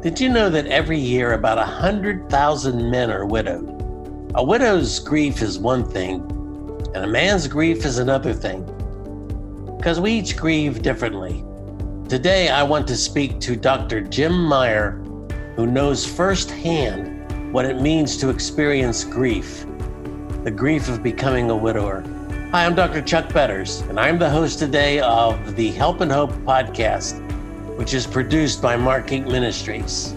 Did you know that every year about 100,000 men are widowed? A widow's grief is one thing, and a man's grief is another thing, because we each grieve differently. Today, I want to speak to Dr. Jim Meyer, who knows firsthand what it means to experience grief, the grief of becoming a widower. Hi, I'm Dr. Chuck Betters, and I'm the host today of the Help and Hope podcast, which is produced by Mark Inc. Ministries.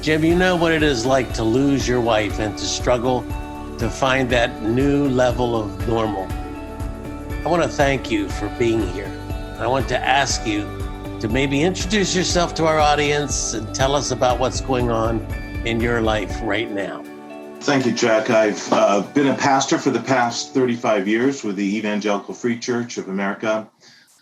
Jim, you know what it is like to lose your wife and to struggle to find that new level of normal. I want to thank you for being here. I want to ask you to maybe introduce yourself to our audience and tell us about what's going on in your life right now. Thank you, Jack. I've been a pastor for the past 35 years with the Evangelical Free Church of America.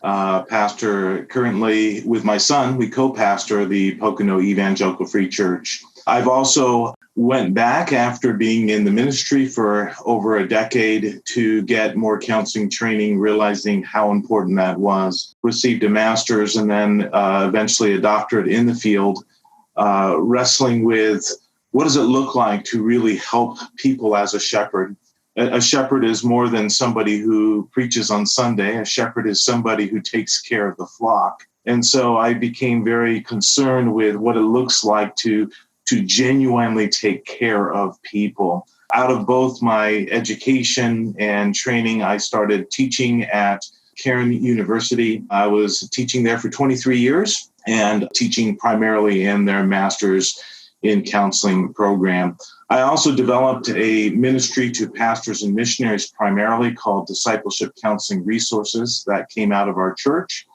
Pastor currently with my son, we co-pastor the Pocono Evangelical Free Church. I've also went back after being in the ministry for over a decade to get more counseling training, realizing how important that was. Received a master's and then eventually a doctorate in the field, wrestling with what does it look like to really help people as a shepherd. A shepherd is more than somebody who preaches on Sunday. A shepherd is somebody who takes care of the flock. And so I became very concerned with what it looks like to genuinely take care of people. Out of both my education and training, I started teaching at Cairn University. I was teaching there for 23 years and teaching primarily in their master's in counseling program. I also developed a ministry to pastors and missionaries primarily called Discipleship Counseling Resources that came out of our church.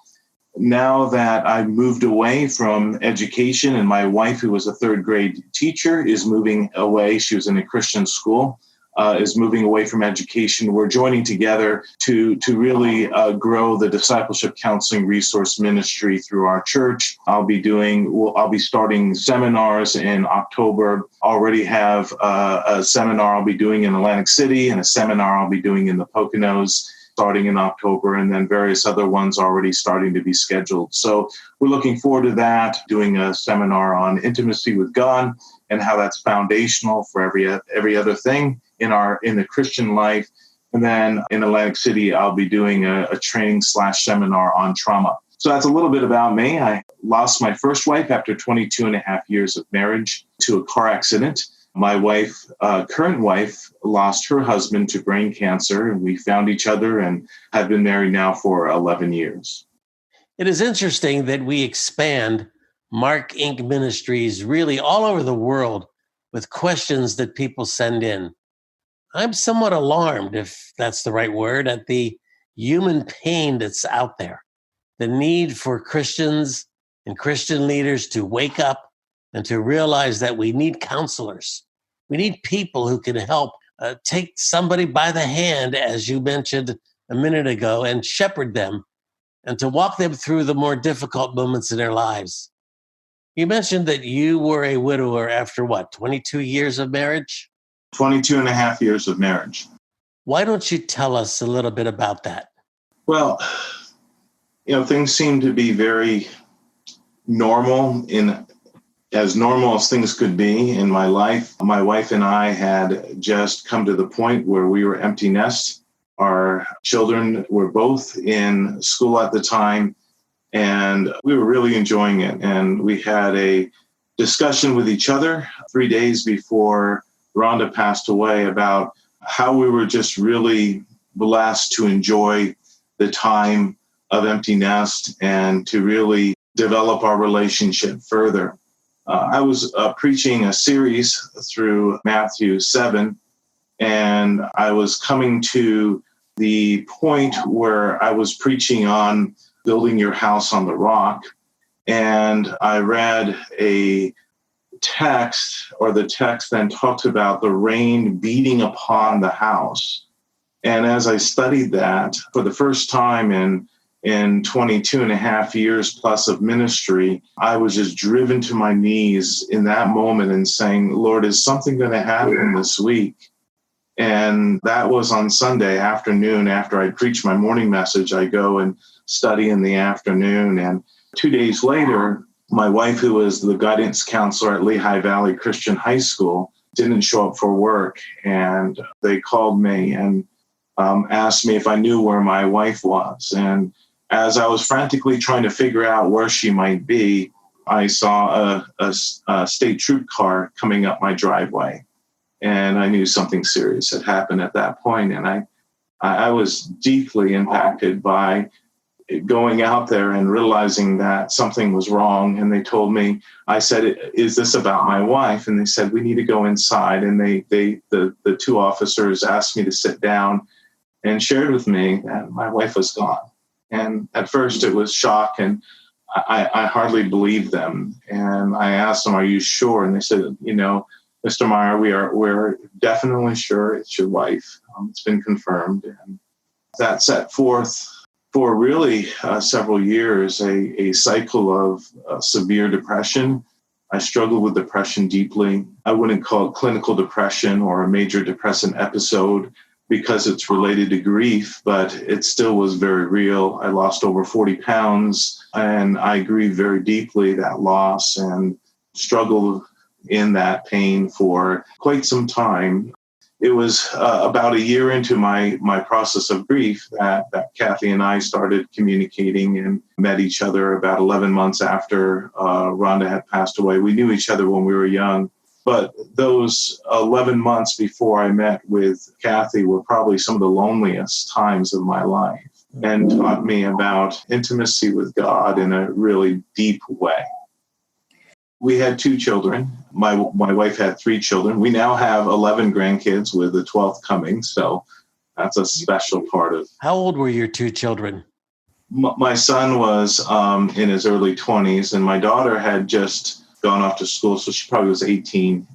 Now that I've moved away from education and my wife, who was a third grade teacher, is moving away, she was in a Christian school, is moving away from education. We're joining together to really grow the Discipleship Counseling Resource Ministry through our church. I'll be starting seminars in October. Already have a seminar I'll be doing in Atlantic City and a seminar I'll be doing in the Poconos starting in October, and then various other ones already starting to be scheduled. So we're looking forward to that, doing a seminar on intimacy with God and how that's foundational for every other thing in the Christian life. And then in Atlantic City, I'll be doing a training / seminar on trauma. So that's a little bit about me. I lost my first wife after 22 and a half years of marriage to a car accident. My current wife, lost her husband to brain cancer, and we found each other and have been married now for 11 years. It is interesting that we expand Mark Inc. Ministries really all over the world with questions that people send in. I'm somewhat alarmed, if that's the right word, at the human pain that's out there. The need for Christians and Christian leaders to wake up and to realize that we need counselors. We need people who can help take somebody by the hand, as you mentioned a minute ago, and shepherd them and to walk them through the more difficult moments in their lives. You mentioned that you were a widower after 22 years of marriage? 22 and a half years of marriage. Why don't you tell us a little bit about that? Well, things seem to be very normal as normal as things could be in my life. My wife and I had just come to the point where we were empty nest. Our children were both in school at the time, and we were really enjoying it. And we had a discussion with each other 3 days before Rhonda passed away about how we were just really blessed to enjoy the time of empty nest and to really develop our relationship further. I was preaching a series through Matthew 7, and I was coming to the point where I was preaching on building your house on the rock. And I read a text, or the text then talks about the rain beating upon the house. And as I studied that for the first time in 22 and a half years plus of ministry, I was just driven to my knees in that moment and saying, Lord, is something going to happen this week? And that was on Sunday afternoon. After I preached my morning message, I go and study in the afternoon. And 2 days later, My wife, who was the guidance counselor at Lehigh Valley Christian High School, didn't show up for work. And they called me and asked me if I knew where my wife was. And as I was frantically trying to figure out where she might be, I saw a state troop car coming up my driveway. And I knew something serious had happened at that point. And I was deeply impacted by going out there and realizing that something was wrong. And they told me, I said, "Is this about my wife?" And they said, "We need to go inside." And the two officers asked me to sit down and shared with me that my wife was gone. And at first it was shock, and I hardly believed them. And I asked them, "Are you sure?" And they said, "Mr. Meyer, we're definitely sure it's your wife. It's been confirmed." And that set forth for really several years a cycle of severe depression. I struggled with depression deeply. I wouldn't call it clinical depression or a major depressive episode because it's related to grief, but it still was very real. I lost over 40 pounds, and I grieved very deeply that loss and struggled in that pain for quite some time. It was about a year into my process of grief that Kathy and I started communicating and met each other about 11 months after Rhonda had passed away. We knew each other when we were young, but those 11 months before I met with Kathy were probably some of the loneliest times of my life and taught me about intimacy with God in a really deep way. We had 2 children. My wife had 3 children. We now have 11 grandkids with the 12th coming. So that's a special part of. How old were your 2 children? My son was in his early 20s, and my daughter had just gone off to school. So she probably was 18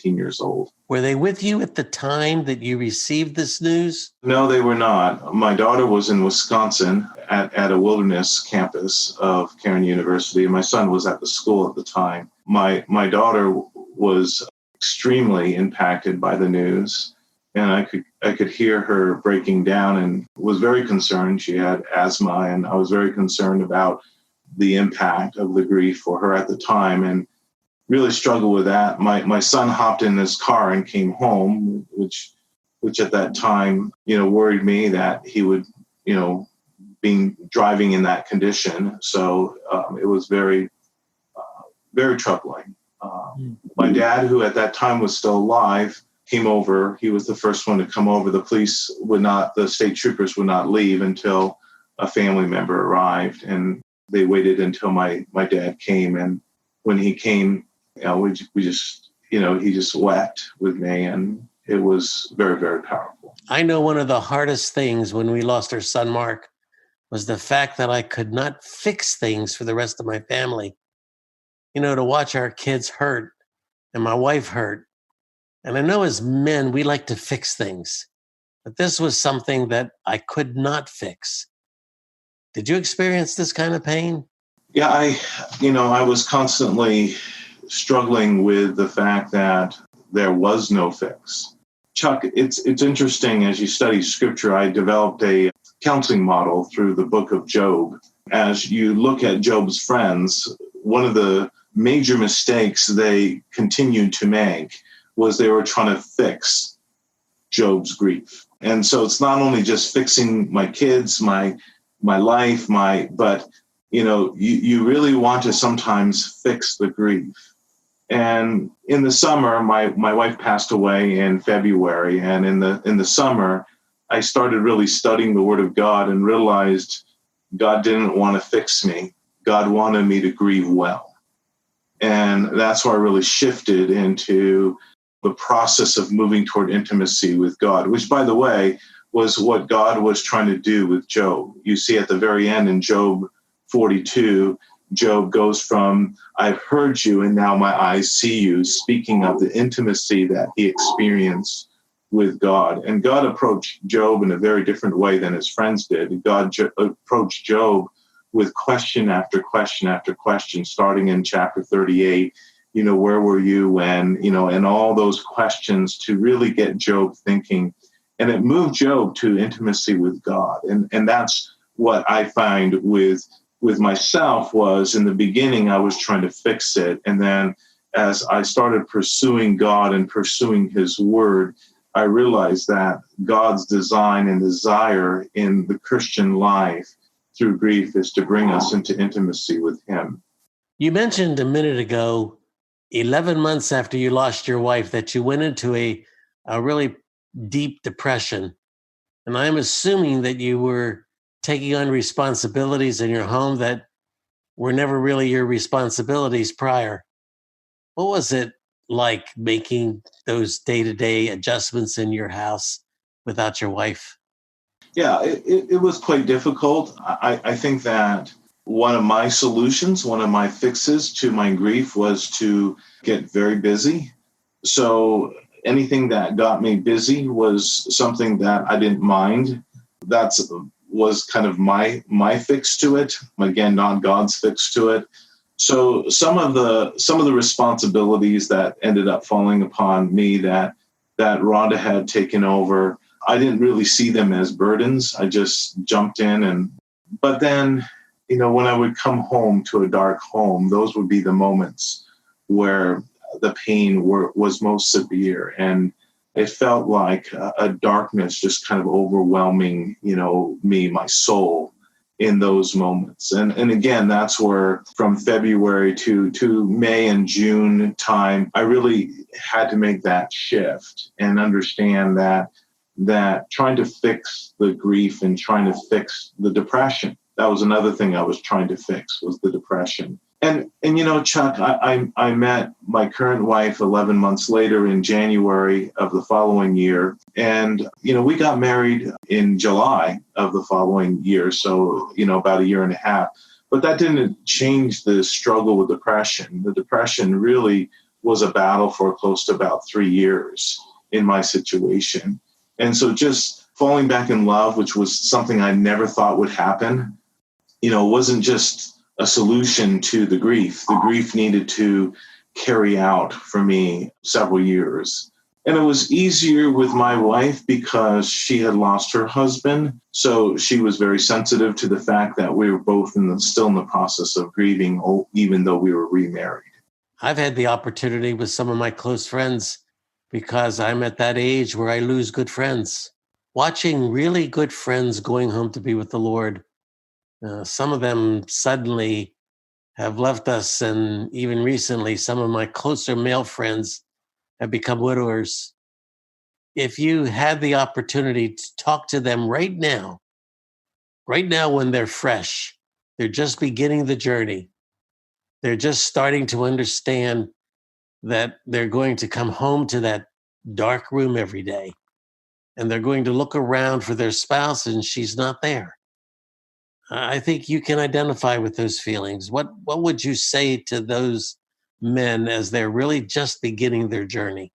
years old. Were they with you at the time that you received this news? No, they were not. My daughter was in Wisconsin at a wilderness campus of Cairn University, and my son was at the school at the time. My daughter was extremely impacted by the news, and I could hear her breaking down and was very concerned. She had asthma, and I was very concerned about the impact of the grief for her at the time, and really struggled with that. My son hopped in his car and came home, which at that time, worried me that he would, being driving in that condition. So it was very, very troubling. My dad, who at that time was still alive, came over. He was the first one to come over. The state troopers would not leave until a family member arrived, and they waited until my dad came. And when he came, he just wept with me, and it was very, very powerful. I know one of the hardest things when we lost our son, Mark, was the fact that I could not fix things for the rest of my family. To watch our kids hurt and my wife hurt. And I know as men, we like to fix things, but this was something that I could not fix. Did you experience this kind of pain? Yeah, I was constantly struggling with the fact that there was no fix. Chuck, it's interesting, as you study scripture, I developed a counseling model through the book of Job. As you look at Job's friends, one of the major mistakes they continued to make was they were trying to fix Job's grief. And so it's not only just fixing my kids, my life, but you really want to sometimes fix the grief. And in the summer, my wife passed away in February, and in the summer, I started really studying the Word of God and realized God didn't want to fix me. God wanted me to grieve well. And that's why I really shifted into the process of moving toward intimacy with God, which, by the way, was what God was trying to do with Job. You see at the very end in Job 42, Job goes from, "I've heard you, and now my eyes see you," speaking of the intimacy that he experienced with God. And God approached Job in a very different way than his friends did. God approached Job with question after question after question, starting in chapter 38, where were you when, and all those questions to really get Job thinking. And it moved Job to intimacy with God. And that's what I find with with myself was, in the beginning, I was trying to fix it. And then as I started pursuing God and pursuing his word, I realized that God's design and desire in the Christian life through grief is to bring us into intimacy with him. You mentioned a minute ago, 11 months after you lost your wife, that you went into a really deep depression. And I'm assuming that you were taking on responsibilities in your home that were never really your responsibilities prior. What was it like making those day-to-day adjustments in your house without your wife? Yeah, it was quite difficult. I think that one of my solutions, one of my fixes to my grief was to get very busy. So anything that got me busy was something that I didn't mind. That was kind of my fix to it. Again, not God's fix to it. So some of the responsibilities that ended up falling upon me that Rhonda had taken over, I didn't really see them as burdens. I just jumped in, but then, when I would come home to a dark home, those would be the moments where the pain was most severe. And it felt like a darkness just kind of overwhelming, me, my soul in those moments. And again, that's where from February to May and June time, I really had to make that shift and understand that trying to fix the grief and trying to fix the depression, that was another thing I was trying to fix, was the depression. And Chuck, I met my current wife 11 months later in January of the following year. And, we got married in July of the following year. So, about a year and a half. But that didn't change the struggle with depression. The depression really was a battle for close to about 3 years in my situation. And so just falling back in love, which was something I never thought would happen, wasn't just a solution to the grief. The grief needed to carry out for me several years. And it was easier with my wife because she had lost her husband. So she was very sensitive to the fact that we were both still in the process of grieving, even though we were remarried. I've had the opportunity with some of my close friends, because I'm at that age where I lose good friends. Watching really good friends going home to be with the Lord. Some of them suddenly have left us, and even recently, some of my closer male friends have become widowers. If you had the opportunity to talk to them right now when they're fresh, they're just beginning the journey, they're just starting to understand that they're going to come home to that dark room every day, and they're going to look around for their spouse and she's not there. I think you can identify with those feelings. What would you say to those men as they're really just beginning their journey?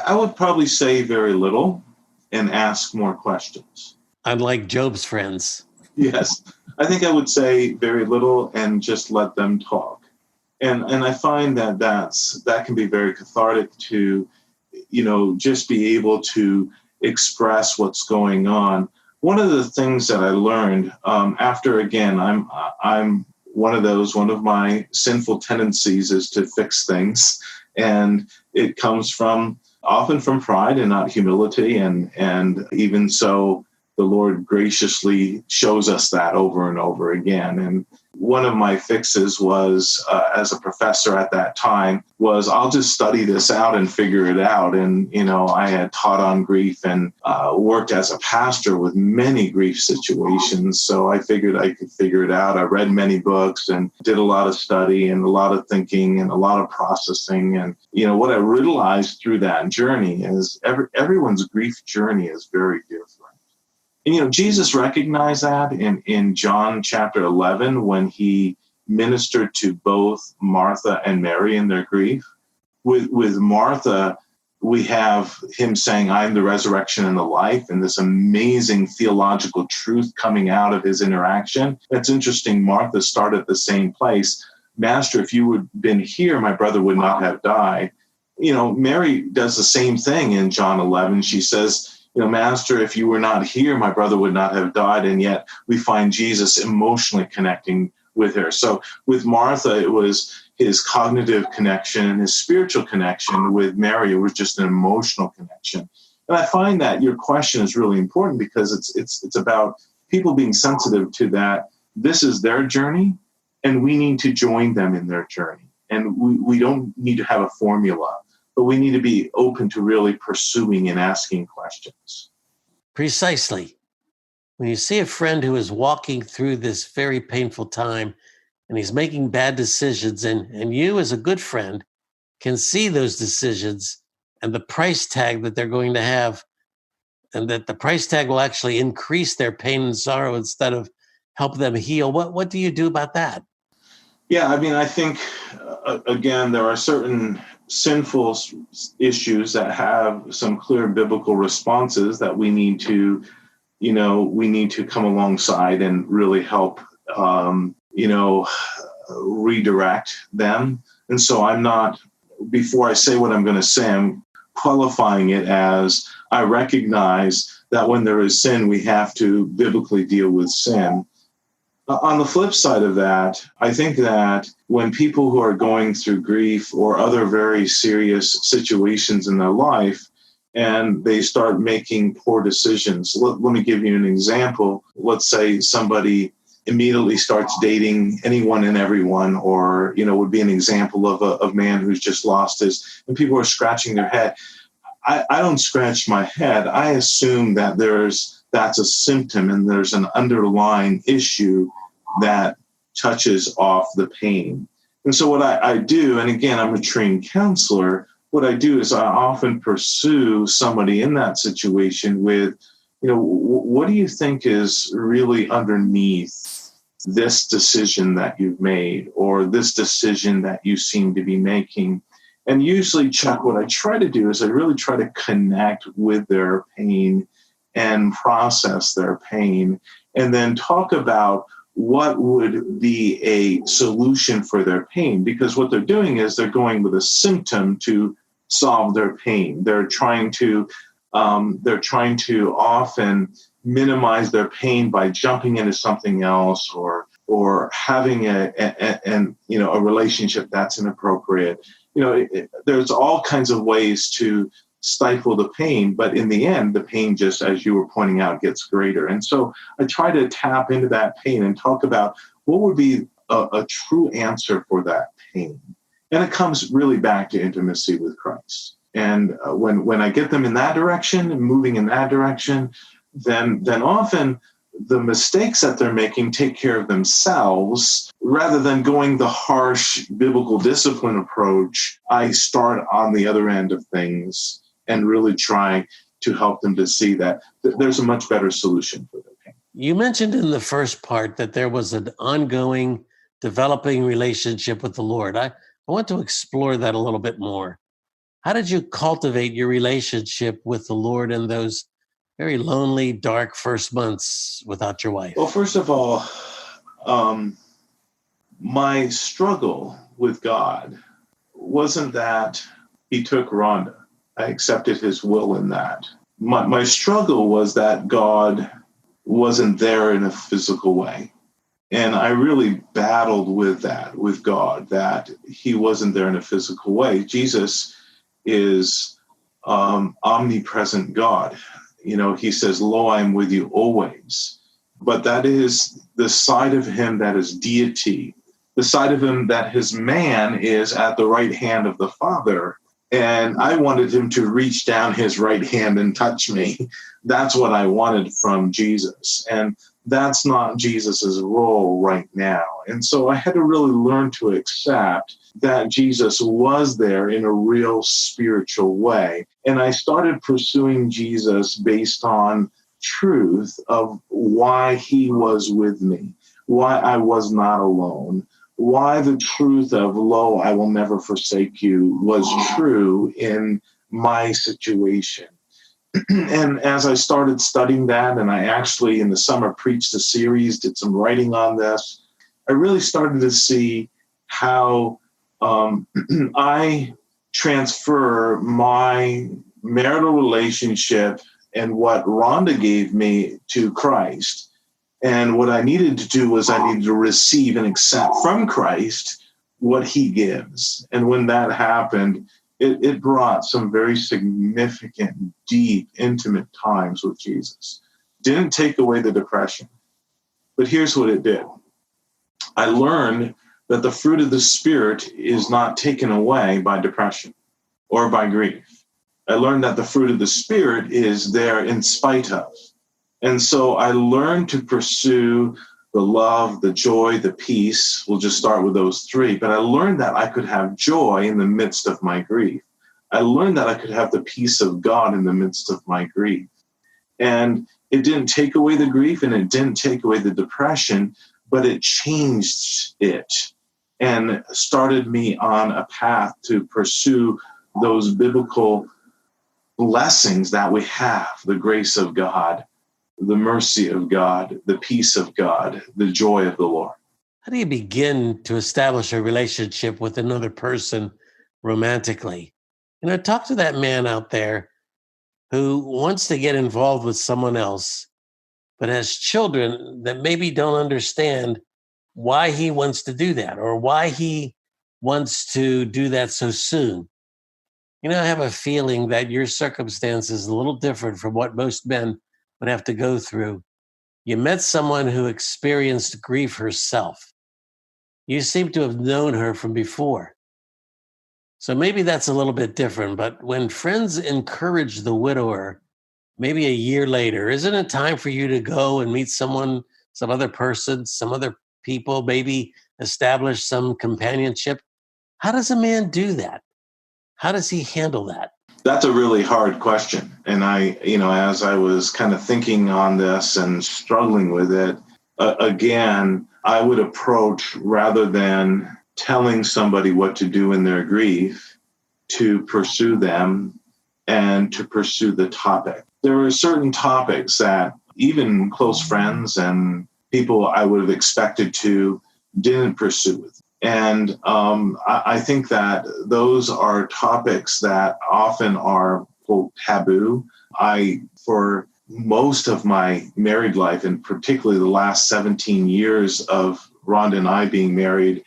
I would probably say very little and ask more questions. Unlike Job's friends. Yes, I think I would say very little and just let them talk. And I find that can be very cathartic to, just be able to express what's going on. One of the things that I learned after, again, I'm one of my sinful tendencies is to fix things. And it comes often from pride and not humility. And even so, the Lord graciously shows us that over and over again. And one of my fixes was, as a professor at that time, was I'll just study this out and figure it out. And, I had taught on grief and worked as a pastor with many grief situations. So I figured I could figure it out. I read many books and did a lot of study and a lot of thinking and a lot of processing. And, what I realized through that journey is everyone's grief journey is very different. And, Jesus recognized that in John chapter 11 when he ministered to both Martha and Mary in their grief. With Martha, we have him saying, "I'm the resurrection and the life," and this amazing theological truth coming out of his interaction. It's interesting, Martha started at the same place. "Master, if you had been here, my brother would not have died." Mary does the same thing in John 11. She says, "Master, if you were not here, my brother would not have died." And yet we find Jesus emotionally connecting with her. So with Martha, it was his cognitive connection, and his spiritual connection. With Mary, it was just an emotional connection. And I find that your question is really important, because it's about people being sensitive to that. This is their journey, and we need to join them in their journey. And we don't need to have a formula, but we need to be open to really pursuing and asking questions. Precisely. When you see a friend who is walking through this very painful time and he's making bad decisions, and you as a good friend can see those decisions and the price tag that they're going to have, and that the price tag will actually increase their pain and sorrow instead of help them heal. What do you do about that? Yeah, I mean, I think, again, there are certain sinful issues that have some clear biblical responses that we need to come alongside and really help, redirect them. And so I'm not, before I say what I'm going to say, I'm qualifying it as, I recognize that when there is sin, we have to biblically deal with sin. On the flip side of that, I think that when people who are going through grief or other very serious situations in their life, and they start making poor decisions. Let me give you an example. Let's say somebody immediately starts dating anyone and everyone, or, would be an example of a man who's just lost his, and people are scratching their head. I don't scratch my head. I assume that that's a symptom, and there's an underlying issue that touches off the pain. And so what I do, and again, I'm a trained counselor, what I do is I often pursue somebody in that situation with, what do you think is really underneath this decision that you've made, or this decision that you seem to be making? And usually, Chuck, what I try to do is I really try to connect with their pain and process their pain, and then talk about what would be a solution for their pain. Because what they're doing is they're going with a symptom to solve their pain. They're trying to often minimize their pain by jumping into something else, or having a relationship that's inappropriate. There's all kinds of ways to stifle the pain, but in the end, the pain, just as you were pointing out, gets greater. And so I try to tap into that pain and talk about what would be a true answer for that pain. And it comes really back to intimacy with Christ. And when I get them in that direction and moving in that direction, then often the mistakes that they're making take care of themselves. Rather than going the harsh biblical discipline approach, I start on the other end of things and really try to help them to see that there's a much better solution for their pain. You mentioned in the first part that there was an ongoing, developing relationship with the Lord. I want to explore that a little bit more. How did you cultivate your relationship with the Lord in those very lonely, dark first months without your wife? Well, first of all, my struggle with God wasn't that he took Rhonda. I accepted his will in that. My struggle was that God wasn't there in a physical way. And I really battled with that, with God, that he wasn't there in a physical way. Jesus is omnipresent God. He says, "Lo, I am with you always." But that is the side of him that is deity, the side of him that his man is at the right hand of the Father. And I wanted him to reach down his right hand and touch me. That's what I wanted from Jesus. And that's not Jesus's role right now. And so I had to really learn to accept that Jesus was there in a real spiritual way. And I started pursuing Jesus based on truth of why he was with me, why I was not alone, why the truth of, "Lo, I will never forsake you," was true in my situation. And as I started studying that, and I actually in the summer preached a series, did some writing on this, I really started to see how I transfer my marital relationship and what Rhonda gave me to Christ. And what I needed to do was I needed to receive and accept from Christ what he gives. And when that happened, it brought some very significant, deep, intimate times with Jesus. Didn't take away the depression. But here's what it did. I learned that the fruit of the Spirit is not taken away by depression or by grief. I learned that the fruit of the Spirit is there in spite of. And so I learned to pursue the love, the joy, the peace. We'll just start with those three. But I learned that I could have joy in the midst of my grief. I learned that I could have the peace of God in the midst of my grief. And it didn't take away the grief and it didn't take away the depression, but it changed it and started me on a path to pursue those biblical blessings that we have, the grace of God, the mercy of God, the peace of God, the joy of the Lord. How do you begin to establish a relationship with another person romantically? Talk to that man out there who wants to get involved with someone else, but has children that maybe don't understand why he wants to do that or why he wants to do that so soon. I have a feeling that your circumstance is a little different from what most men would have to go through. You met someone who experienced grief herself. You seem to have known her from before. So maybe that's a little bit different, but when friends encourage the widower, maybe a year later, isn't it time for you to go and meet someone, some other person, some other people, maybe establish some companionship? How does a man do that? How does he handle that? That's a really hard question. And as I was kind of thinking on this and struggling with it, again, I would approach, rather than telling somebody what to do in their grief, to pursue them and to pursue the topic. There are certain topics that even close friends and people I would have expected to didn't pursue it. And I think that those are topics that often are, quote, taboo. For most of my married life, and particularly the last 17 years of Rhonda and I being married,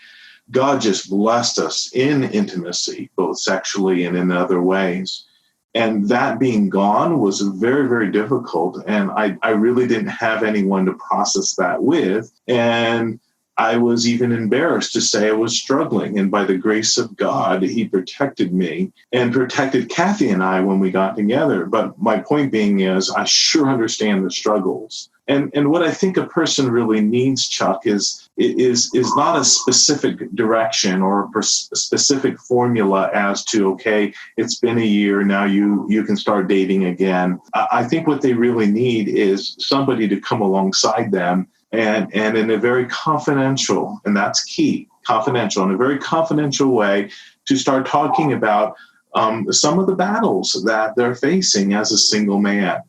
God just blessed us in intimacy, both sexually and in other ways. And that being gone was very, very difficult. And I really didn't have anyone to process that with. And I was even embarrassed to say I was struggling. And by the grace of God, he protected me and protected Kathy and I when we got together. But my point being is I sure understand the struggles. And what I think a person really needs, Chuck, is not a specific direction or a specific formula as to, okay, it's been a year, now you can start dating again. I think what they really need is somebody to come alongside them and in a very confidential, and that's key, confidential, in a very confidential way, to start talking about some of the battles that they're facing as a single man.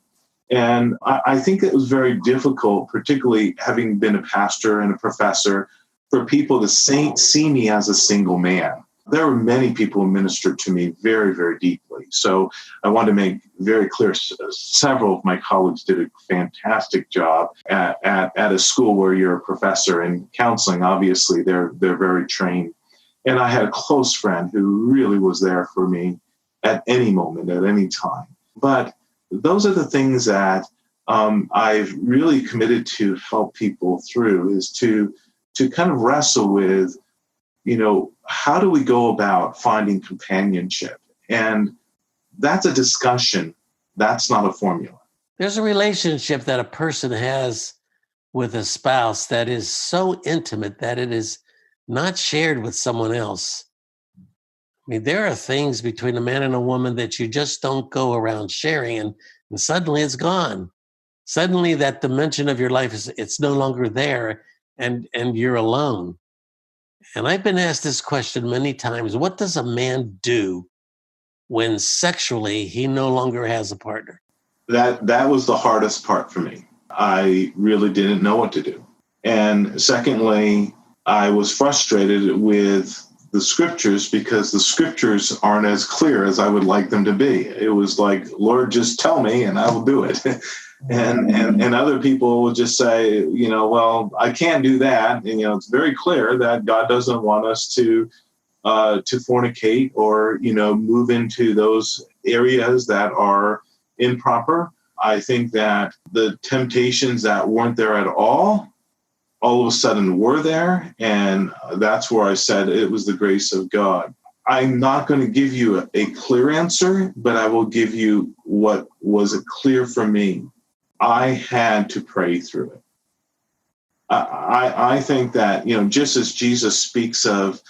And I think it was very difficult, particularly having been a pastor and a professor, for people to see me as a single man. There were many people who ministered to me very, very deeply. So I want to make very clear, several of my colleagues did a fantastic job at a school where you're a professor, and counseling, obviously, they're very trained. And I had a close friend who really was there for me at any moment, at any time. But those are the things that I've really committed to help people through, is to kind of wrestle with, how do we go about finding companionship? And that's a discussion. That's not a formula. There's a relationship that a person has with a spouse that is so intimate that it is not shared with someone else. I mean, there are things between a man and a woman that you just don't go around sharing, and suddenly it's gone. Suddenly that dimension of your life it's no longer there, and you're alone. And I've been asked this question many times: what does a man do when sexually he no longer has a partner? That was the hardest part for me. I really didn't know what to do. And secondly, I was frustrated with the scriptures, because the scriptures aren't as clear as I would like them to be. It was like, Lord, just tell me and I will do it. And other people will just say, well, I can't do that. And, it's very clear that God doesn't want us to fornicate or, move into those areas that are improper. I think that the temptations that weren't there at all of a sudden were there. And that's where I said it was the grace of God. I'm not going to give you a clear answer, but I will give you what was clear for me. I had to pray through it. I think that, just as Jesus speaks of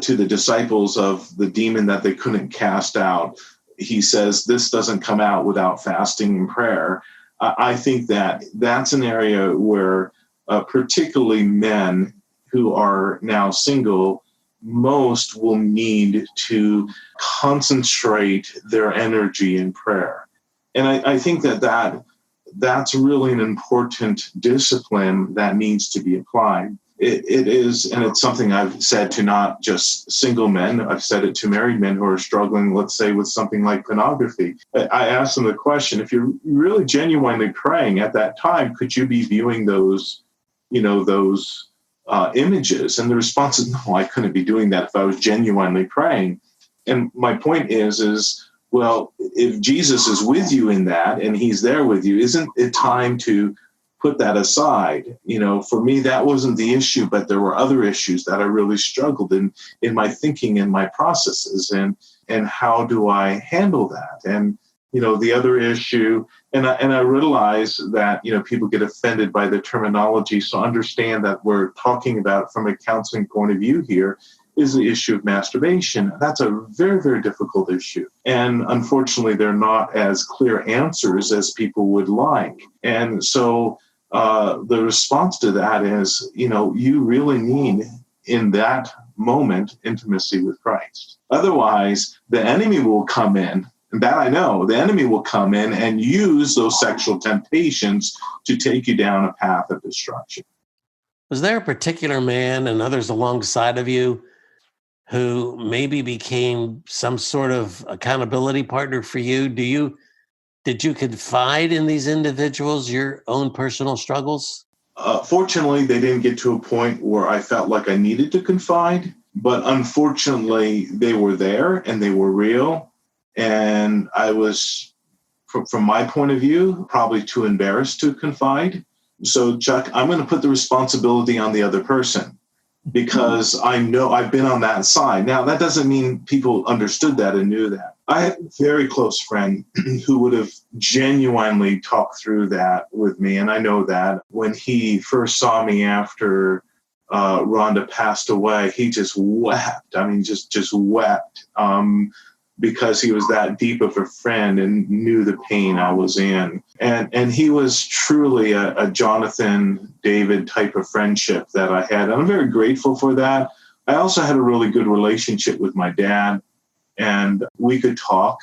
to the disciples of the demon that they couldn't cast out, he says, this doesn't come out without fasting and prayer. I think that that's an area where particularly men who are now single, most will need to concentrate their energy in prayer. And I think that's really an important discipline that needs to be applied. It is, and it's something I've said to not just single men, I've said it to married men who are struggling, let's say, with something like pornography. I asked them the question, if you're really genuinely praying at that time, could you be viewing those images? And the response is, no, I couldn't be doing that if I was genuinely praying. And my point is, well, if Jesus is with you in that and he's there with you, isn't it time to put that aside? For me, that wasn't the issue, but there were other issues that I really struggled in my thinking and my processes, and how do I handle that? And, the other issue, and I realize that, people get offended by the terminology. So understand that we're talking about from a counseling point of view here is the issue of masturbation. That's a very, very difficult issue. And unfortunately, they're not as clear answers as people would like. And so the response to that is, you really need in that moment intimacy with Christ. Otherwise, the enemy will come in. And that I know, the enemy will come in and use those sexual temptations to take you down a path of destruction. Was there a particular man and others alongside of you who maybe became some sort of accountability partner for you? Did you confide in these individuals your own personal struggles? Fortunately, they didn't get to a point where I felt like I needed to confide, but unfortunately, they were there and they were real. And I was, from my point of view, probably too embarrassed to confide. So, Chuck, I'm going to put the responsibility on the other person because I know I've been on that side. Now, that doesn't mean people understood that and knew that. I had a very close friend who would have genuinely talked through that with me. And I know that when he first saw me after Rhonda passed away, he just wept. I mean, just wept. Because he was that deep of a friend and knew the pain I was in. And he was truly a Jonathan David type of friendship that I had. And I'm very grateful for that. I also had a really good relationship with my dad, and we could talk,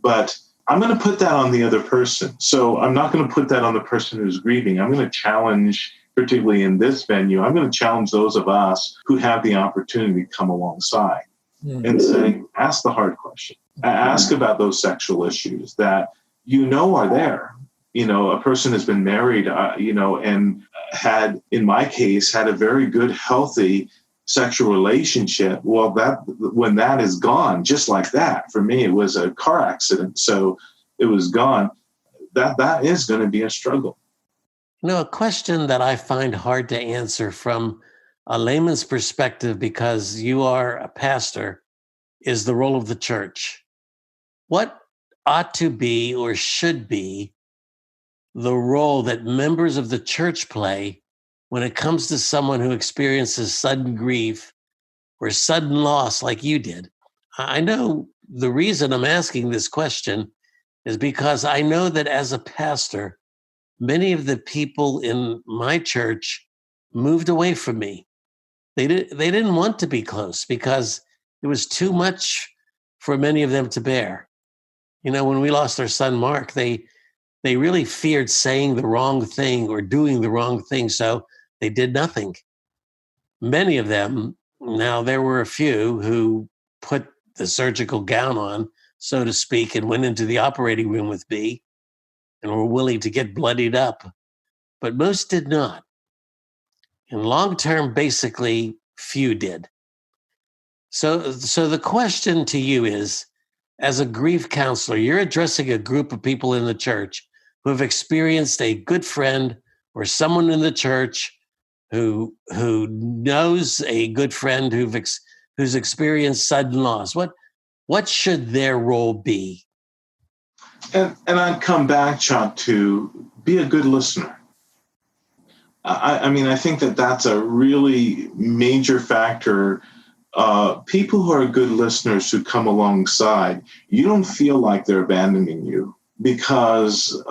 but I'm going to put that on the other person. So I'm not going to put that on the person who's grieving. I'm going to challenge, particularly in this venue, I'm going to challenge those of us who have the opportunity to come alongside. And say, ask the hard question. Ask about those sexual issues that are there. A person has been married, and had, in my case, had a very good, healthy sexual relationship. Well, when that is gone, just like that, for me, it was a car accident, so it was gone. That is going to be a struggle. A question that I find hard to answer from a layman's perspective, because you are a pastor, is the role of the church. What ought to be or should be the role that members of the church play when it comes to someone who experiences sudden grief or sudden loss like you did? I know the reason I'm asking this question is because I know that as a pastor, many of the people in my church moved away from me. They didn't want to be close because it was too much for many of them to bear. When we lost our son, Mark, they really feared saying the wrong thing or doing the wrong thing, so they did nothing. Many of them, now there were a few who put the surgical gown on, so to speak, and went into the operating room with me. and were willing to get bloodied up, but most did not. And long term, basically, few did. So the question to you is, as a grief counselor, you're addressing a group of people in the church who have experienced a good friend or someone in the church who knows a good friend who's experienced sudden loss. What should their role be? And I'd come back, Chuck, to be a good listener. I mean, I think that's a really major factor. People who are good listeners who come alongside, you don't feel like they're abandoning you because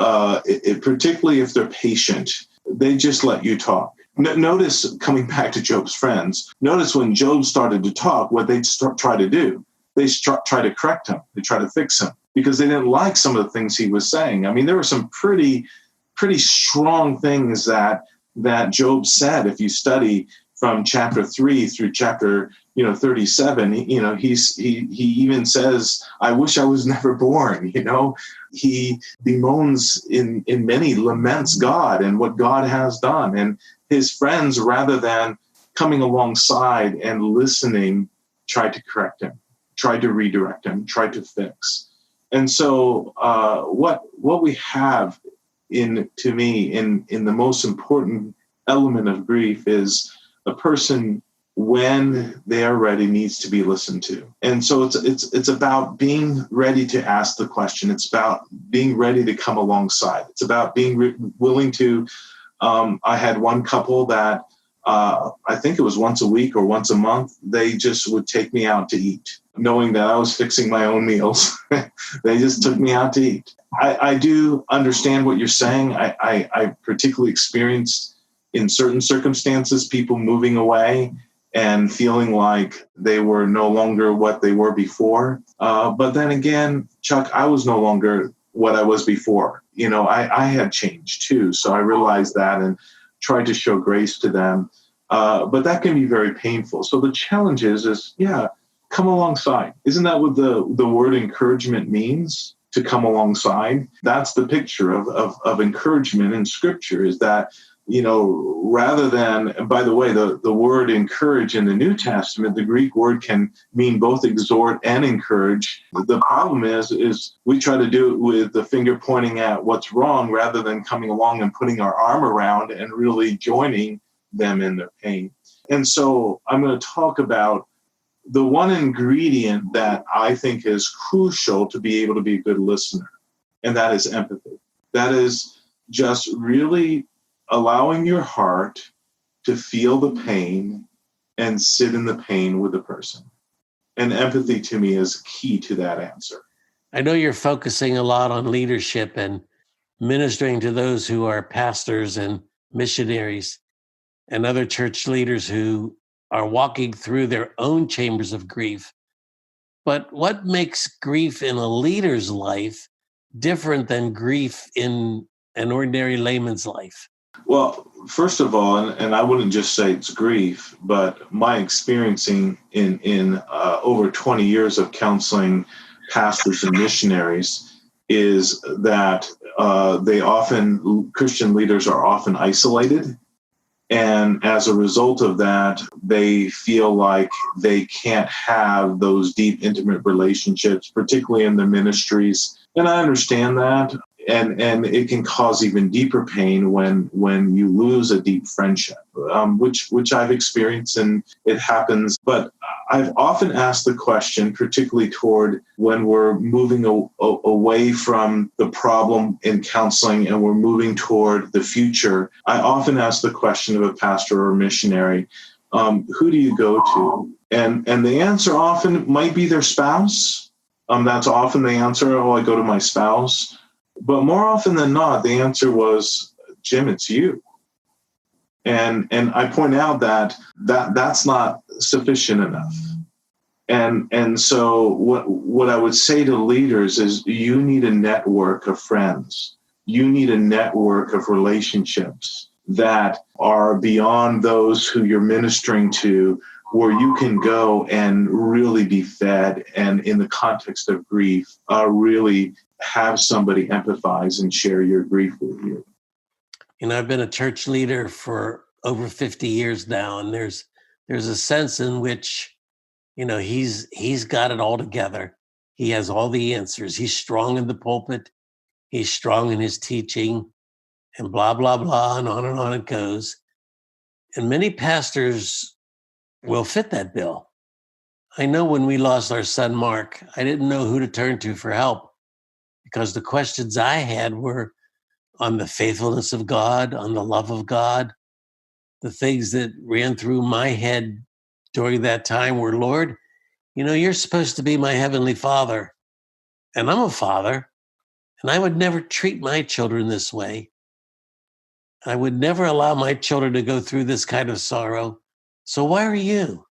particularly if they're patient, they just let you talk. Notice, coming back to Job's friends, notice when Job started to talk, what they try to do. They try to correct him. They try to fix him because they didn't like some of the things he was saying. I mean, there were some pretty strong things that Job said. If you study from chapter 3 through chapter 37, he even says, "I wish I was never born." He bemoans in many laments God and what God has done, and his friends, rather than coming alongside and listening, tried to correct him, tried to redirect him, tried to fix. And so what we have to me in the most important element of grief is a person, when they are ready, needs to be listened to. And so it's about being ready to ask the question. It's about being ready to come alongside. It's about being willing to. I had one couple that I think it was once a week or once a month, they just would take me out to eat, knowing that I was fixing my own meals. They just took me out to eat. I do understand what you're saying. I particularly experienced in certain circumstances people moving away and feeling like they were no longer what they were before. But then again, Chuck, I was no longer what I was before. I had changed too. So I realized that and tried to show grace to them. But that can be very painful. So the challenge is come alongside. Isn't that what the word encouragement means? To come alongside? That's the picture of encouragement in Scripture, is that, rather than, and by the way, the word encourage in the New Testament, the Greek word can mean both exhort and encourage. The problem is we try to do it with the finger pointing at what's wrong rather than coming along and putting our arm around and really joining them in their pain. And so I'm going to talk about the one ingredient that I think is crucial to be able to be a good listener, and that is empathy. That is just really allowing your heart to feel the pain and sit in the pain with the person. And empathy, to me, is key to that answer. I know you're focusing a lot on leadership and ministering to those who are pastors and missionaries and other church leaders who are walking through their own chambers of grief. But what makes grief in a leader's life different than grief in an ordinary layman's life? Well, first of all, and I wouldn't just say it's grief, but my experiencing in over 20 years of counseling pastors and missionaries is that Christian leaders are often isolated. And as a result of that, they feel like they can't have those deep, intimate relationships, particularly in the ministries. And I understand that. And it can cause even deeper pain when you lose a deep friendship, which I've experienced, and it happens. But I've often asked the question, particularly toward when we're moving away from the problem in counseling and we're moving toward the future. I often ask the question of a pastor or a missionary, who do you go to? And the answer often might be their spouse. That's often the answer. I go to my spouse. But more often than not, the answer was, Jim, it's you. And I point out that's not sufficient enough. And so what I would say to leaders is, you need a network of friends. You need a network of relationships that are beyond those who you're ministering to, where you can go and really be fed, and in the context of grief, really have somebody empathize and share your grief with you. I've been a church leader for over 50 years now, and there's a sense in which, he's got it all together. He has all the answers. He's strong in the pulpit. He's strong in his teaching, and blah, blah, blah, and on it goes. And many pastors will fit that bill. I know when we lost our son, Mark, I didn't know who to turn to for help, because the questions I had were on the faithfulness of God, on the love of God. The things that ran through my head during that time were, Lord, you're supposed to be my heavenly Father, and I'm a father, and I would never treat my children this way. I would never allow my children to go through this kind of sorrow. So why are you?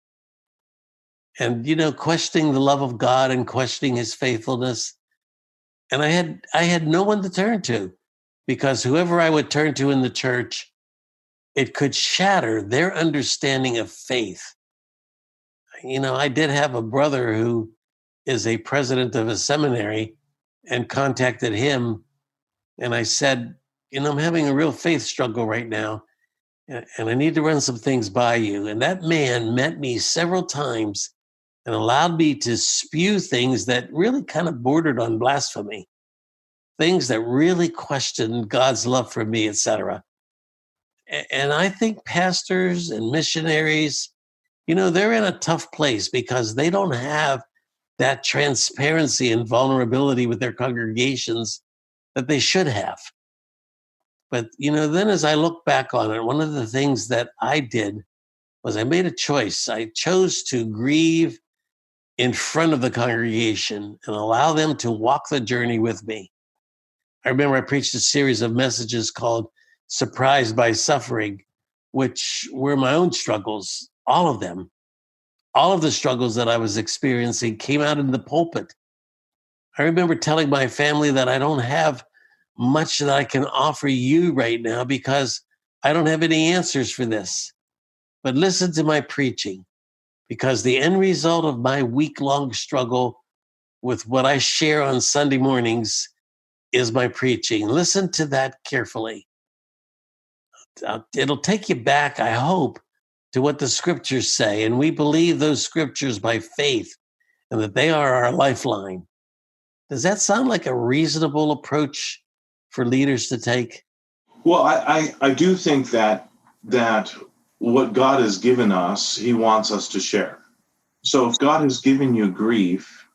And, questioning the love of God and questioning his faithfulness. And I had no one to turn to, because whoever I would turn to in the church, it could shatter their understanding of faith. I did have a brother who is a president of a seminary, and contacted him. And I said, I'm having a real faith struggle right now, and I need to run some things by you. And that man met me several times and allowed me to spew things that really kind of bordered on blasphemy, things that really questioned God's love for me, etc. And I think pastors and missionaries, they're in a tough place because they don't have that transparency and vulnerability with their congregations that they should have. But, then as I look back on it, one of the things that I did was I made a choice. I chose to grieve in front of the congregation and allow them to walk the journey with me. I remember I preached a series of messages called Surprised by Suffering, which were my own struggles, all of them. All of the struggles that I was experiencing came out in the pulpit. I remember telling my family that I don't have much that I can offer you right now because I don't have any answers for this. But listen to my preaching, because the end result of my week-long struggle with what I share on Sunday mornings is my preaching. Listen to that carefully. It'll take you back, I hope, to what the scriptures say. And we believe those scriptures by faith, and that they are our lifeline. Does that sound like a reasonable approach for leaders to take? Well, I do think that what God has given us, he wants us to share. So if God has given you grief,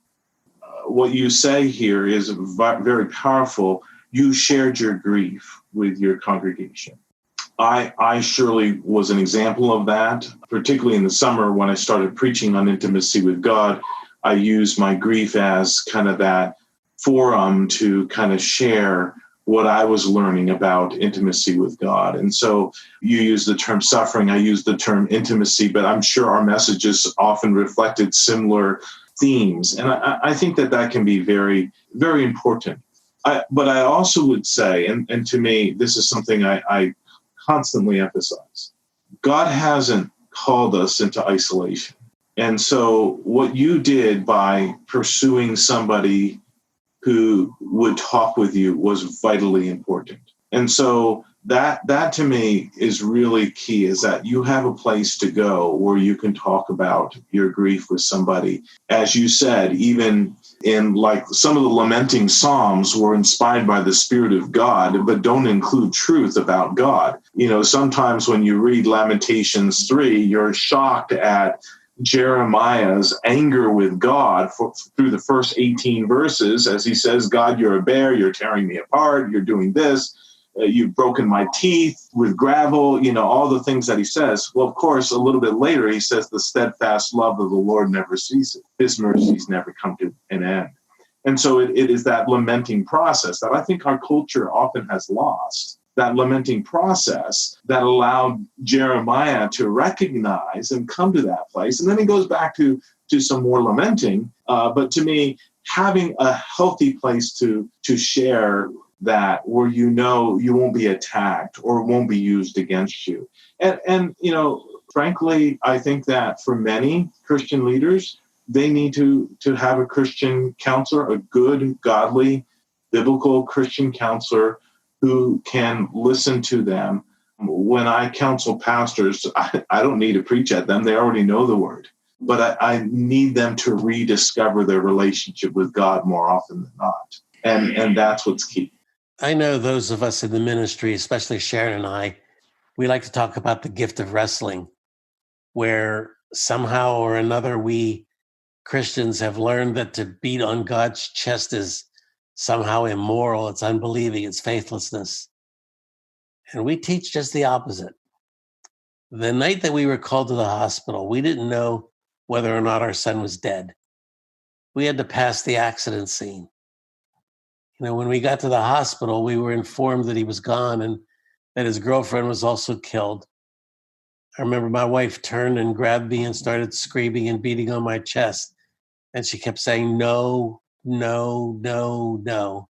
what you say here is very powerful. You shared your grief with your congregation. I surely was an example of that, particularly in the summer when I started preaching on intimacy with God. I used my grief as kind of that forum to kind of share what I was learning about intimacy with God. And so you use the term suffering, I use the term intimacy, but I'm sure our messages often reflected similar themes. And I think that can be very, very important. But I also would say, and to me, this is something I constantly emphasize, God hasn't called us into isolation. And so what you did by pursuing somebody who would talk with you was vitally important. And so that to me is really key, is that you have a place to go where you can talk about your grief with somebody. As you said, even in like some of the lamenting Psalms were inspired by the Spirit of God, but don't include truth about God. Sometimes when you read Lamentations 3, you're shocked at Jeremiah's anger with God through the first 18 verses, as he says, God, you're a bear, you're tearing me apart, you're doing this, you've broken my teeth with gravel, all the things that he says. Well, of course, a little bit later, he says, the steadfast love of the Lord never ceases. His mercies never come to an end. And so it is that lamenting process that I think our culture often has lost. That lamenting process that allowed Jeremiah to recognize and come to that place. And then he goes back to some more lamenting. But to me, having a healthy place to share that where you won't be attacked or won't be used against you. And frankly, I think that for many Christian leaders, they need to have a Christian counselor, a good, godly, biblical Christian counselor who can listen to them. When I counsel pastors, I don't need to preach at them. They already know the word. But I need them to rediscover their relationship with God more often than not. And that's what's key. I know those of us in the ministry, especially Sharon and I, we like to talk about the gift of wrestling, where somehow or another we Christians have learned that to beat on God's chest is somehow immoral, it's unbelieving, it's faithlessness. And we teach just the opposite. The night that we were called to the hospital, we didn't know whether or not our son was dead. We had to pass the accident scene. When we got to the hospital, we were informed that he was gone and that his girlfriend was also killed. I remember my wife turned and grabbed me and started screaming and beating on my chest. And she kept saying, no, no, no, no.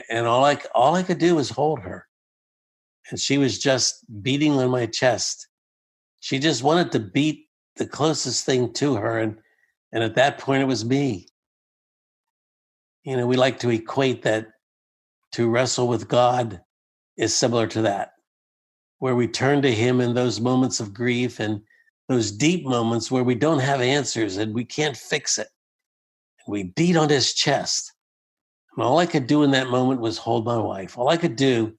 And all I could do was hold her. And she was just beating on my chest. She just wanted to beat the closest thing to her. And at that point, it was me. We like to equate that to wrestle with God is similar to that, where we turn to him in those moments of grief and those deep moments where we don't have answers and we can't fix it. And we beat on his chest. And all I could do in that moment was hold my wife. All I could do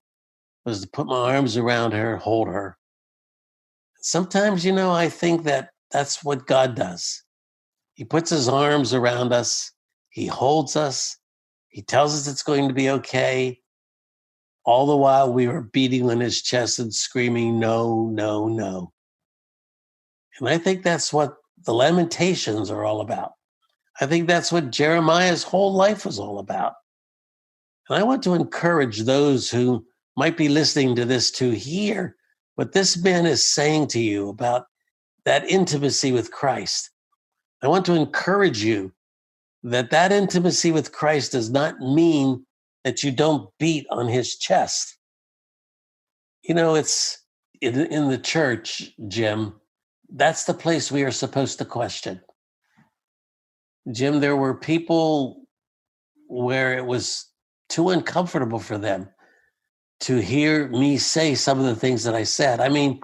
was to put my arms around her and hold her. Sometimes, I think that that's what God does. He puts his arms around us. He holds us. He tells us it's going to be okay. All the while we were beating on his chest and screaming, no, no, no. And I think that's what the Lamentations are all about. I think that's what Jeremiah's whole life was all about. And I want to encourage those who might be listening to this to hear what this man is saying to you about that intimacy with Christ. I want to encourage you that intimacy with Christ does not mean that you don't beat on his chest. It's in the church, Jim, that's the place we are supposed to question. Jim, there were people where it was too uncomfortable for them to hear me say some of the things that I said. I mean,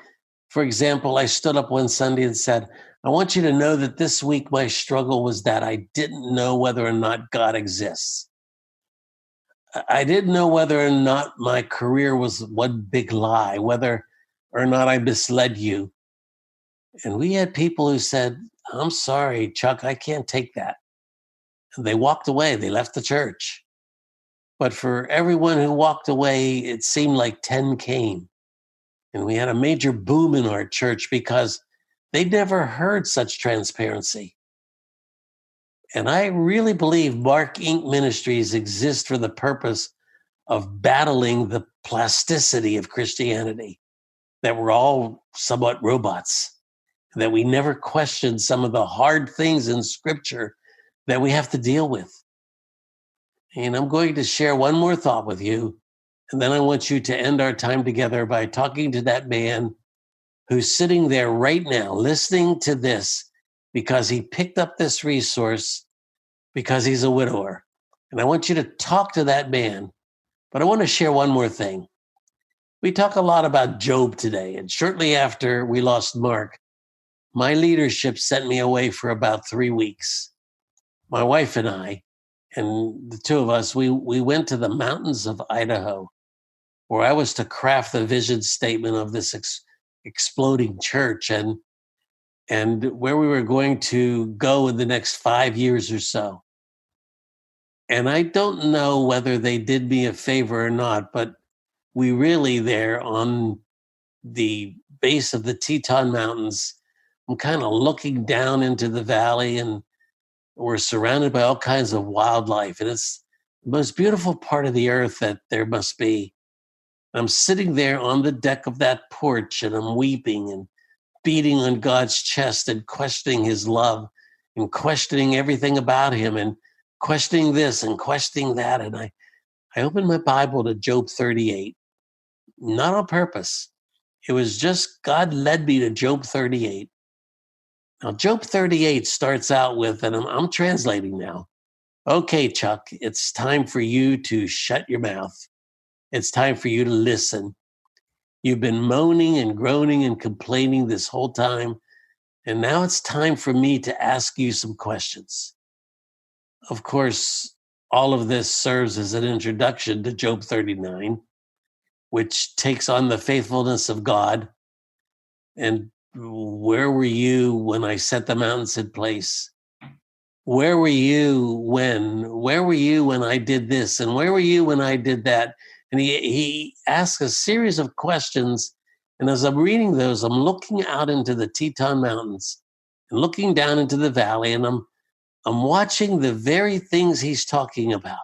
for example, I stood up one Sunday and said, I want you to know that this week my struggle was that I didn't know whether or not God exists. I didn't know whether or not my career was one big lie, whether or not I misled you. And we had people who said, I'm sorry, Chuck, I can't take that. And they walked away. They left the church. But for everyone who walked away, it seemed like 10 came. And we had a major boom in our church because they'd never heard such transparency. And I really believe Mark Inc. Ministries exist for the purpose of battling the plasticity of Christianity, that we're all somewhat robots, that we never question some of the hard things in Scripture that we have to deal with. And I'm going to share one more thought with you, and then I want you to end our time together by talking to that man who's sitting there right now listening to this because he picked up this resource because he's a widower. And I want you to talk to that man. But I want to share one more thing. We talk a lot about Job today, and shortly after we lost Mark, my leadership sent me away for about 3 weeks. My wife and I, and the two of us, we went to the mountains of Idaho, where I was to craft the vision statement of this exploding church and where we were going to go in the next 5 years or so. And I don't know whether they did me a favor or not, but we really there on the base of the Teton Mountains, I'm kind of looking down into the valley, and we're surrounded by all kinds of wildlife. And it's the most beautiful part of the earth that there must be. I'm sitting there on the deck of that porch, and I'm weeping and beating on God's chest and questioning his love and questioning everything about him and questioning this and questioning that. And I opened my Bible to Job 38, not on purpose. It was just God led me to Job 38. Now, Job 38 starts out with, and I'm translating now. Okay, Chuck, it's time for you to shut your mouth. It's time for you to listen. You've been moaning and groaning and complaining this whole time, and now it's time for me to ask you some questions. Of course, all of this serves as an introduction to Job 39, which takes on the faithfulness of God. And where were you when I set the mountains in place? Where were you when? Where were you when I did this? And where were you when I did that? And he asks a series of questions. And as I'm reading those, I'm looking out into the Teton Mountains and looking down into the valley, and I'm watching the very things he's talking about.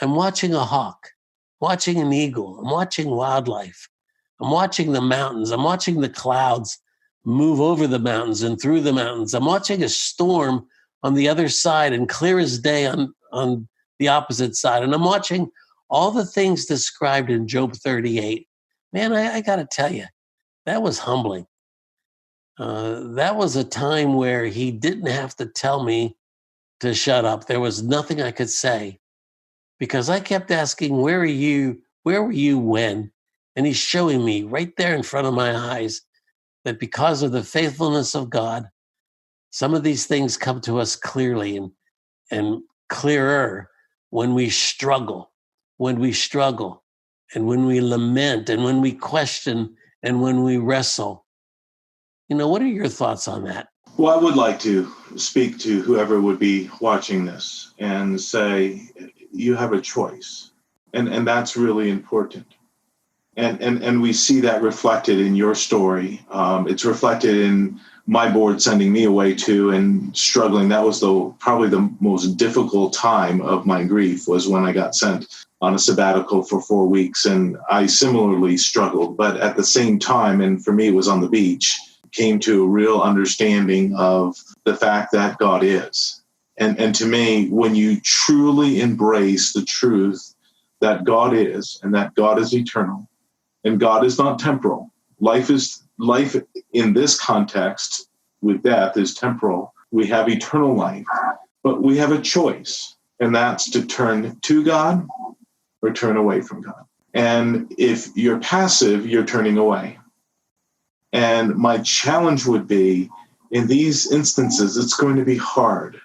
I'm watching a hawk, watching an eagle. I'm watching wildlife. I'm watching the mountains. I'm watching the clouds move over the mountains and through the mountains. I'm watching a storm on the other side and clear as day on the opposite side. And I'm watching all the things described in Job 38. Man, I got to tell you, that was humbling. That was a time where he didn't have to tell me to shut up. There was nothing I could say because I kept asking, where are you? Where were you when? And he's showing me right there in front of my eyes that because of the faithfulness of God, some of these things come to us clearly and clearer when we struggle, and when we lament, and when we question, and when we wrestle. What are your thoughts on that? Well, I would like to speak to whoever would be watching this and say, you have a choice. And that's really important. And we see that reflected in your story. It's reflected in my board sending me away too and struggling. That was probably the most difficult time of my grief, was when I got sent on a sabbatical for 4 weeks. And I similarly struggled, but at the same time, and for me it was on the beach, came to a real understanding of the fact that God is. And to me, when you truly embrace the truth that God is, and that God is eternal, and God is not temporal. Life in this context with death is temporal. We have eternal life, but we have a choice, and that's to turn to God or turn away from God. And if you're passive, you're turning away. And my challenge would be, in these instances, it's going to be hard,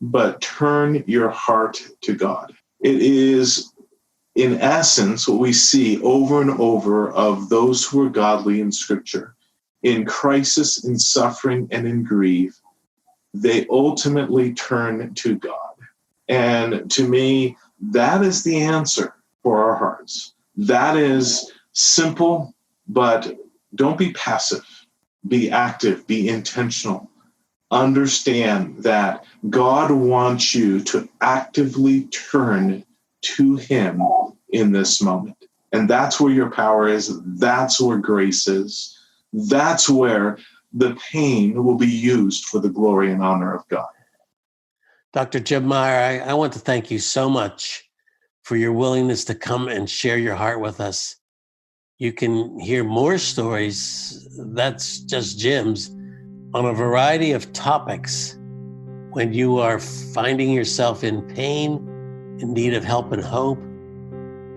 but turn your heart to God. It is, in essence, what we see over and over of those who are godly in Scripture. In crisis, in suffering, and in grief, they ultimately turn to God. And to me, that is the answer for our hearts. That is simple, but don't be passive. Be active, be intentional. Understand that God wants you to actively turn to Him in this moment. And that's where your power is. That's where grace is. That's where the pain will be used for the glory and honor of God. Dr. Jim Meyer, I want to thank you so much for your willingness to come and share your heart with us. You can hear more stories, that's just Jim's, on a variety of topics when you are finding yourself in pain, in need of help and hope.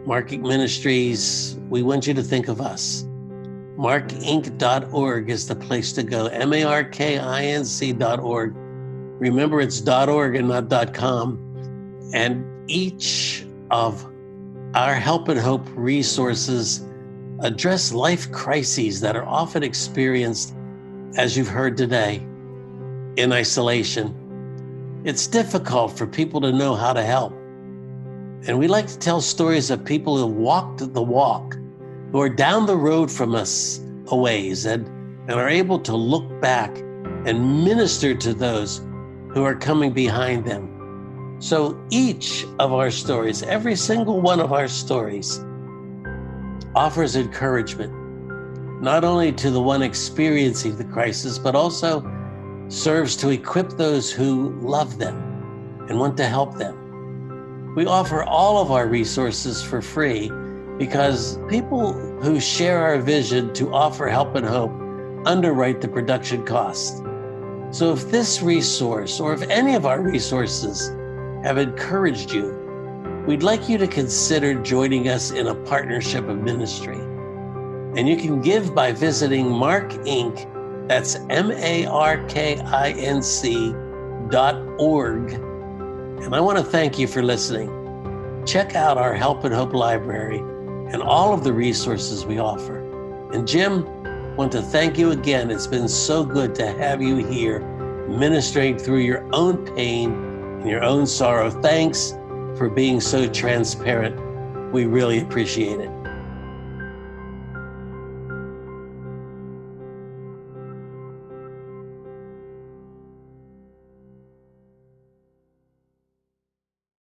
Mark Ministries, we want you to think of us. Markinc.org is the place to go, markinc.org. Remember, it's .org and not .com. And each of our help and hope resources address life crises that are often experienced, as you've heard today, in isolation. It's difficult for people to know how to help. And we like to tell stories of people who walked the walk, who are down the road from us a ways and are able to look back and minister to those who are coming behind them. So each of our stories, every single one of our stories, offers encouragement, not only to the one experiencing the crisis, but also serves to equip those who love them and want to help them. We offer all of our resources for free because people who share our vision to offer help and hope underwrite the production cost. So if this resource, or if any of our resources, have encouraged you, we'd like you to consider joining us in a partnership of ministry. And you can give by visiting Mark Inc., that's MARKINC.org. And I want to thank you for listening. Check out our Help and Hope library and all of the resources we offer. And Jim, I want to thank you again. It's been so good to have you here ministering through your own pain and your own sorrow. Thanks for being so transparent. We really appreciate it.